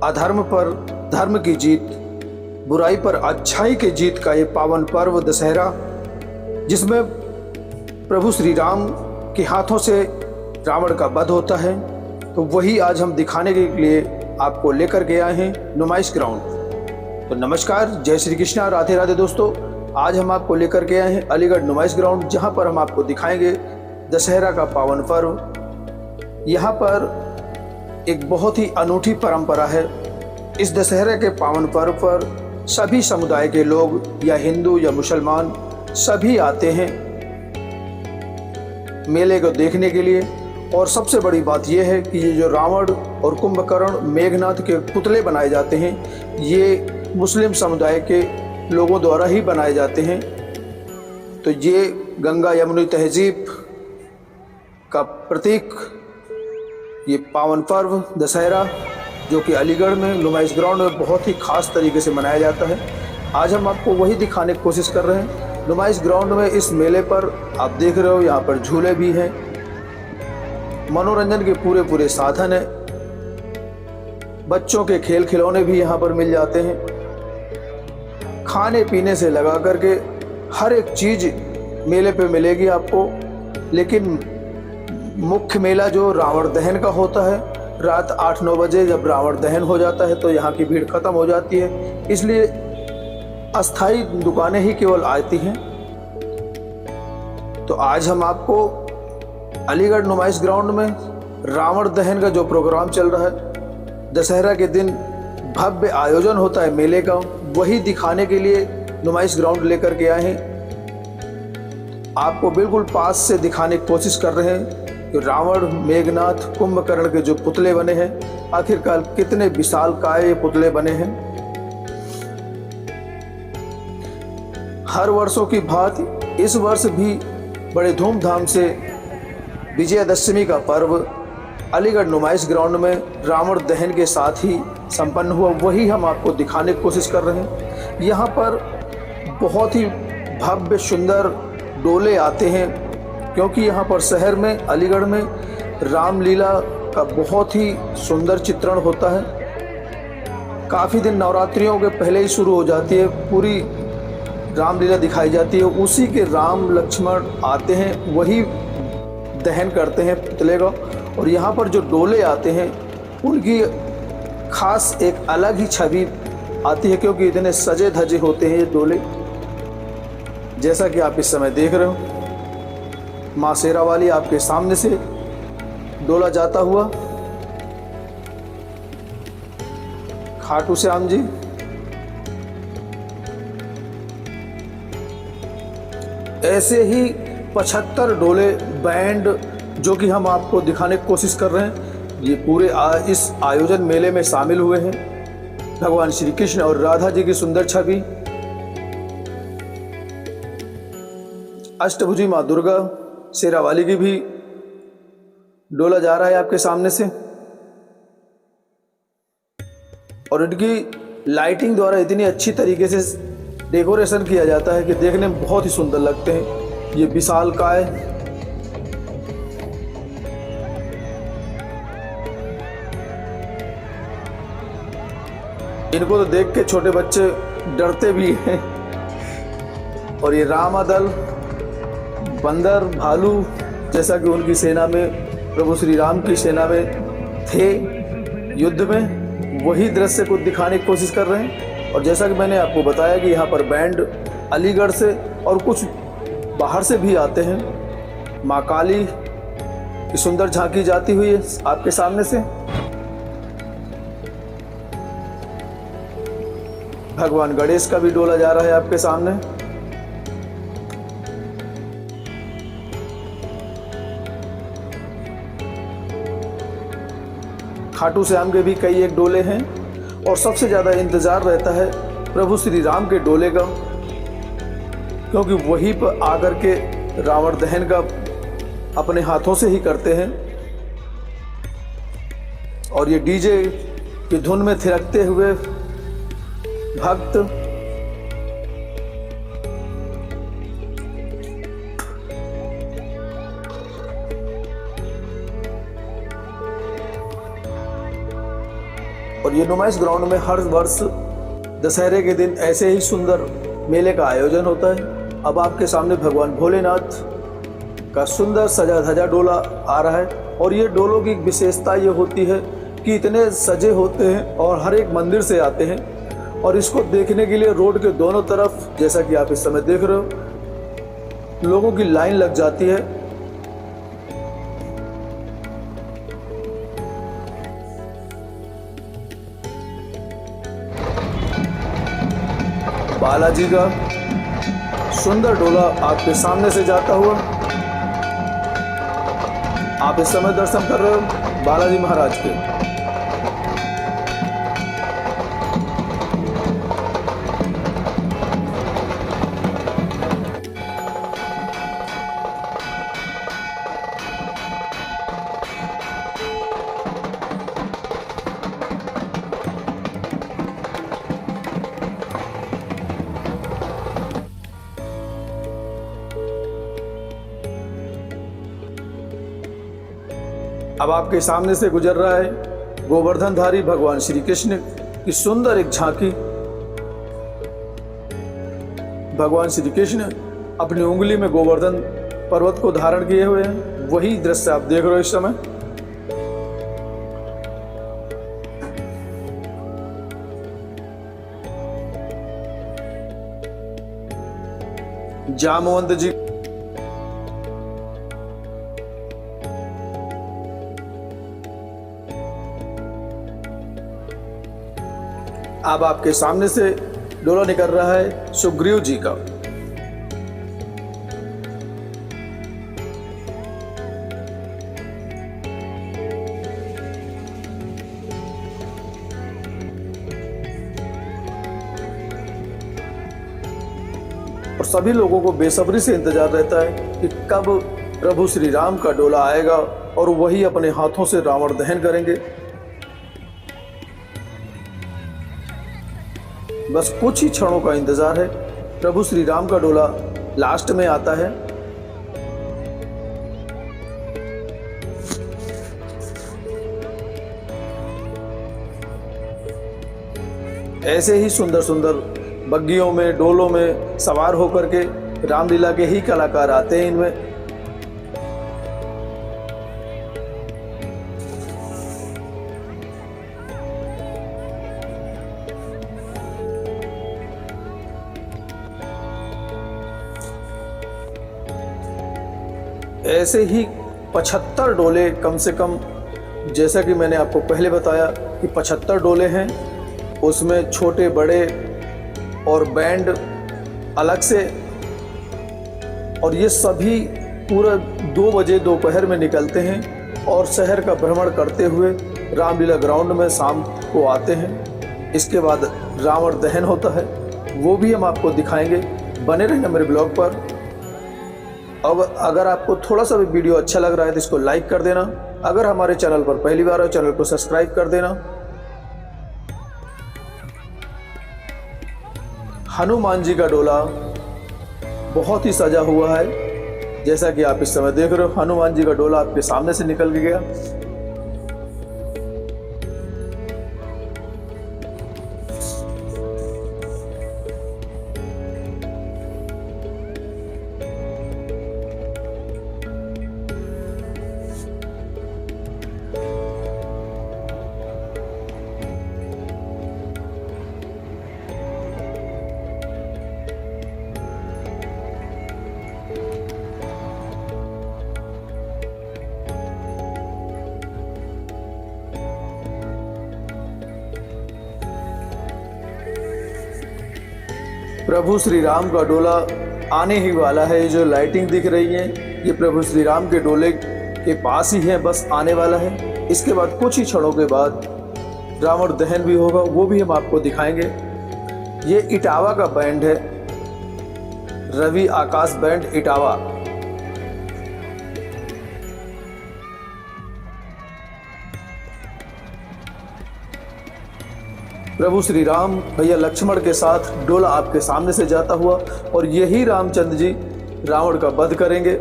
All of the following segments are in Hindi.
अधर्म पर धर्म की जीत, बुराई पर अच्छाई की जीत का ये पावन पर्व दशहरा, जिसमें प्रभु श्री राम के हाथों से रावण का वध होता है, तो वही आज हम दिखाने के लिए आपको लेकर के आए हैं नुमाइश ग्राउंड। तो नमस्कार, जय श्री कृष्णा, राधे राधे दोस्तों। आज हम आपको लेकर के आए हैं अलीगढ़ नुमाइश ग्राउंड, जहां पर हम आपको दिखाएंगे दशहरा का पावन पर्व। यहाँ पर एक बहुत ही अनूठी परंपरा है। इस दशहरे के पावन पर्व पर सभी समुदाय के लोग, या हिंदू या मुसलमान, सभी आते हैं मेले को देखने के लिए। और सबसे बड़ी बात यह है कि ये जो रावण और कुंभकर्ण, मेघनाथ के पुतले बनाए जाते हैं, ये मुस्लिम समुदाय के लोगों द्वारा ही बनाए जाते हैं। तो ये गंगा यमुनी तहजीब का प्रतीक, ये पावन पर्व दशहरा, जो कि अलीगढ़ में नुमाइश ग्राउंड में बहुत ही खास तरीके से मनाया जाता है, आज हम आपको वही दिखाने की कोशिश कर रहे हैं। नुमाइश ग्राउंड में इस मेले पर आप देख रहे हो, यहाँ पर झूले भी हैं, मनोरंजन के पूरे साधन हैं, बच्चों के खेल खिलौने भी यहाँ पर मिल जाते हैं। खाने पीने से लगा करके हर एक चीज़ मेले पे मिलेगी आपको। लेकिन मुख्य मेला जो रावण दहन का होता है, रात 8-9 बजे जब रावण दहन हो जाता है तो यहाँ की भीड़ खत्म हो जाती है, इसलिए अस्थायी दुकानें ही केवल आती हैं। तो आज हम आपको अलीगढ़ नुमाइश ग्राउंड में रावण दहन का जो प्रोग्राम चल रहा है, दशहरा के दिन भव्य आयोजन होता है मेले का, वही दिखाने के लिए नुमाइश ग्राउंड लेकर के आए हैं। आपको बिल्कुल पास से दिखाने की कोशिश कर रहे हैं कि रावण, मेघनाथ, कुंभकर्ण के जो पुतले बने हैं, आखिरकार कितने विशालकाय ये पुतले बने हैं। हर वर्षों की भांति इस वर्ष भी बड़े धूमधाम से विजयादशमी का पर्व अलीगढ़ नुमाइश ग्राउंड में रावण दहन के साथ ही संपन्न हुआ, वही हम आपको दिखाने की कोशिश कर रहे हैं। यहाँ पर बहुत ही भव्य सुंदर डोले आते हैं, क्योंकि यहाँ पर शहर में, अलीगढ़ में रामलीला का बहुत ही सुंदर चित्रण होता है। काफ़ी दिन नवरात्रियों के पहले ही शुरू हो जाती है, पूरी रामलीला दिखाई जाती है। उसी के राम लक्ष्मण आते हैं, वही दहन करते हैं पुतले का। और यहाँ पर जो डोले आते हैं, उनकी खास एक अलग ही छवि आती है, क्योंकि इतने सजे धजे होते हैं ये डोले। जैसा कि आप इस समय देख रहे हो, माँ शेरावाली आपके सामने से डोला जाता हुआ, खाटू श्याम जी, ऐसे ही 75 डोले बैंड जो कि हम आपको दिखाने की कोशिश कर रहे हैं, ये पूरे इस आयोजन मेले में शामिल हुए हैं। भगवान श्री कृष्ण और राधा जी की सुंदर छवि, अष्टभुजी माँ दुर्गा, शेरावाली की भी डोला जा रहा है आपके सामने से। और इनकी लाइटिंग द्वारा इतनी अच्छी तरीके से डेकोरेशन किया जाता है कि देखने में बहुत ही सुंदर लगते हैं। ये विशालकाय, इनको तो देख के छोटे बच्चे डरते भी हैं। और ये रामादल, बंदर, भालू, जैसा कि उनकी सेना में, प्रभु श्री राम की सेना में थे युद्ध में, वही दृश्य को दिखाने की कोशिश कर रहे हैं। और जैसा कि मैंने आपको बताया कि यहाँ पर बैंड अलीगढ़ से और कुछ बाहर से भी आते हैं। माँ काली की सुंदर झांकी जाती हुई है आपके सामने से। भगवान गणेश का भी डोला जा रहा है आपके सामने। खाटू श्याम के भी कई एक डोले हैं। और सबसे ज़्यादा इंतज़ार रहता है प्रभु श्री राम के डोले का, क्योंकि वहीं पर आकर के रावण दहन का अपने हाथों से ही करते हैं। और ये डीजे की धुन में थिरकते हुए भक्त और ये नुमाइश ग्राउंड में हर वर्ष दशहरे के दिन ऐसे ही सुंदर मेले का आयोजन होता है। अब आपके सामने भगवान भोलेनाथ का सुंदर सजा धजा डोला आ रहा है और ये डोलों की विशेषता ये होती है कि इतने सजे होते हैं और हर एक मंदिर से आते हैं और इसको देखने के लिए रोड के दोनों तरफ, जैसा कि आप इस समय देख रहे हो, लोगों की लाइन लग जाती है। बालाजी का सुंदर डोला आपके सामने से जाता हुआ आप इस समय दर्शन कर रहे हो बालाजी महाराज के। अब आपके सामने से गुजर रहा है गोवर्धनधारी भगवान श्री कृष्ण की सुंदर एक झांकी। भगवान श्री कृष्ण अपनी उंगली में गोवर्धन पर्वत को धारण किए हुए हैं, वही दृश्य आप देख रहे हो इस समय। जामवंत जी अब आपके सामने से डोला निकल रहा है सुग्रीव जी का। और सभी लोगों को बेसब्री से इंतजार रहता है कि कब प्रभु श्री राम का डोला आएगा और वही अपने हाथों से रावण दहन करेंगे। बस कुछ ही क्षणों का इंतजार है। प्रभु श्री राम का डोला लास्ट में आता है। ऐसे ही सुंदर सुंदर बग्गियों में, डोलों में सवार होकर के रामलीला के ही कलाकार आते हैं इनमें। ऐसे ही 75 डोले कम से कम, जैसा कि मैंने आपको पहले बताया कि 75 डोले हैं, उसमें छोटे बड़े और बैंड अलग से, और ये सभी पूरा 2 बजे दोपहर में निकलते हैं और शहर का भ्रमण करते हुए रामलीला ग्राउंड में शाम को आते हैं। इसके बाद रावण दहन होता है, वो भी हम आपको दिखाएंगे। बने रहना मेरे ब्लॉग पर। अब अगर आपको थोड़ा सा भी वीडियो अच्छा लग रहा है तो इसको लाइक कर देना। अगर हमारे चैनल पर पहली बार हो, चैनल को सब्सक्राइब कर देना। हनुमान जी का डोला बहुत ही सजा हुआ है, जैसा कि आप इस समय देख रहे हो। हनुमान जी का डोला आपके सामने से निकल के गया। प्रभु श्री राम का डोला आने ही वाला है। जो लाइटिंग दिख रही है ये प्रभु श्री राम के डोले के पास ही है, बस आने वाला है। इसके बाद कुछ ही क्षणों के बाद रावण दहन भी होगा, वो भी हम आपको दिखाएंगे। ये इटावा का बैंड है, रवि आकाश बैंड इटावा। प्रभु श्री राम भैया लक्ष्मण के साथ डोला आपके सामने से जाता हुआ, और यही रामचंद्र जी रावण का वध करेंगे।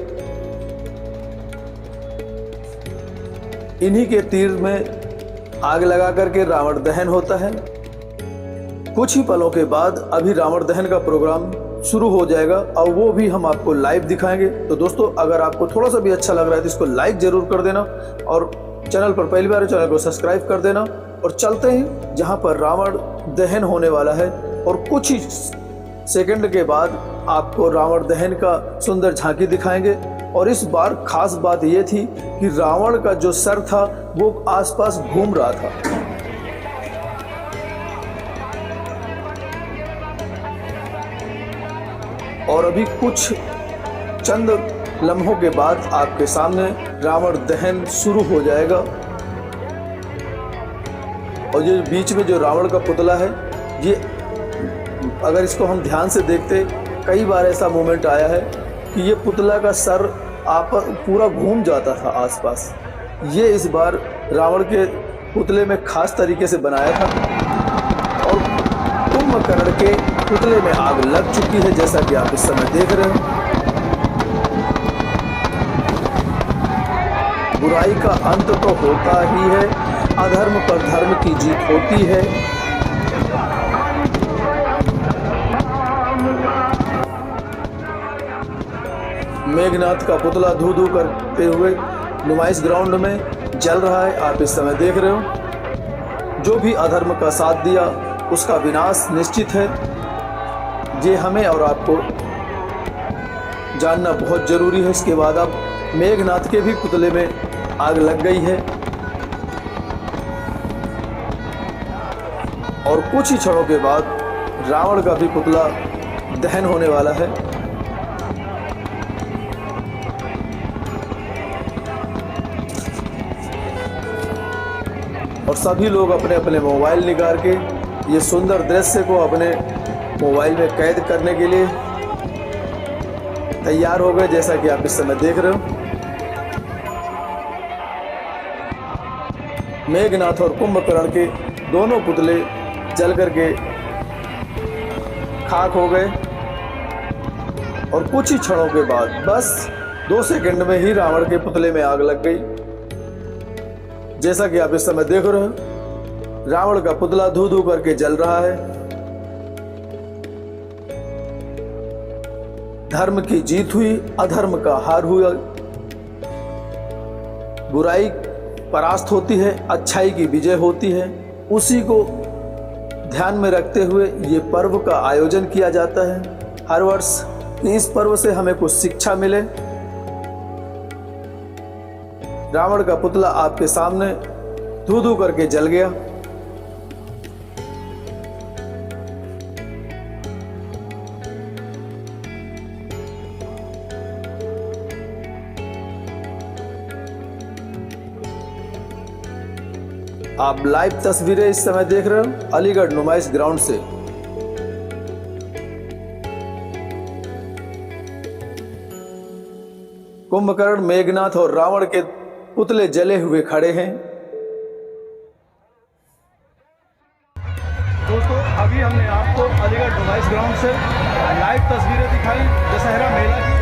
इन्हीं के तीर में आग लगा करके रावण दहन होता है। कुछ ही पलों के बाद अभी रावण दहन का प्रोग्राम शुरू हो जाएगा और वो भी हम आपको लाइव दिखाएंगे। तो दोस्तों, अगर आपको थोड़ा सा भी अच्छा लग रहा है तो इसको लाइक जरूर कर देना और चैनल पर पहली बार चैनल को सब्सक्राइब कर देना। और चलते हैं जहां पर रावण दहन होने वाला है और कुछ ही सेकंड के बाद आपको रावण दहन का सुंदर झांकी दिखाएंगे। और इस बार खास बात यह थी कि रावण का जो सर था वो आसपास घूम रहा था। और अभी कुछ चंद लम्हों के बाद आपके सामने रावण दहन शुरू हो जाएगा। और ये बीच में जो रावण का पुतला है, ये अगर इसको हम ध्यान से देखते, कई बार ऐसा मोमेंट आया है कि ये पुतला का सर पूरा घूम जाता था आसपास। ये इस बार रावण के पुतले में खास तरीके से बनाया था। और कुंभकर्ण के पुतले में आग लग चुकी है, जैसा कि आप इस समय देख रहे हो। बुराई का अंत तो होता ही है, अधर्म पर धर्म की जीत होती है। मेघनाथ का पुतला धू धू करते हुए नुमाइश ग्राउंड में जल रहा है, आप इस समय देख रहे हो। जो भी अधर्म का साथ दिया उसका विनाश निश्चित है। ये हमें और आपको जानना बहुत जरूरी है। इसके बाद अब मेघनाथ के भी पुतले में आग लग गई है और कुछ ही क्षणों के बाद रावण का भी पुतला दहन होने वाला है। और सभी लोग अपने अपने मोबाइल निकाल के ये सुंदर दृश्य को अपने मोबाइल में कैद करने के लिए तैयार हो गए, जैसा कि आप इस समय देख रहे हो। मेघनाथ और कुंभकर्ण के दोनों पुतले जल करके खाक हो गए और कुछ ही क्षणों के बाद, बस 2 सेकंड में ही रावण के पुतले में आग लग गई। जैसा कि आप इस समय देख रहे हो, रावण का पुतला धू धू करके जल रहा है। धर्म की जीत हुई, अधर्म का हार हुआ। बुराई परास्त होती है, अच्छाई की विजय होती है। उसी को ध्यान में रखते हुए ये पर्व का आयोजन किया जाता है हर वर्ष। इस पर्व से हमें कुछ शिक्षा मिले। रावण का पुतला आपके सामने धू धू करके जल गया। आप लाइव तस्वीरें इस समय देख रहे हो अलीगढ़ नुमाइश ग्राउंड से। कुंभकर्ण, मेघनाथ और रावण के पुतले जले हुए खड़े हैं। दोस्तों, अभी हमने आपको अलीगढ़ नुमाइश ग्राउंड से लाइव तस्वीरें दिखाई दशहरा मेला की।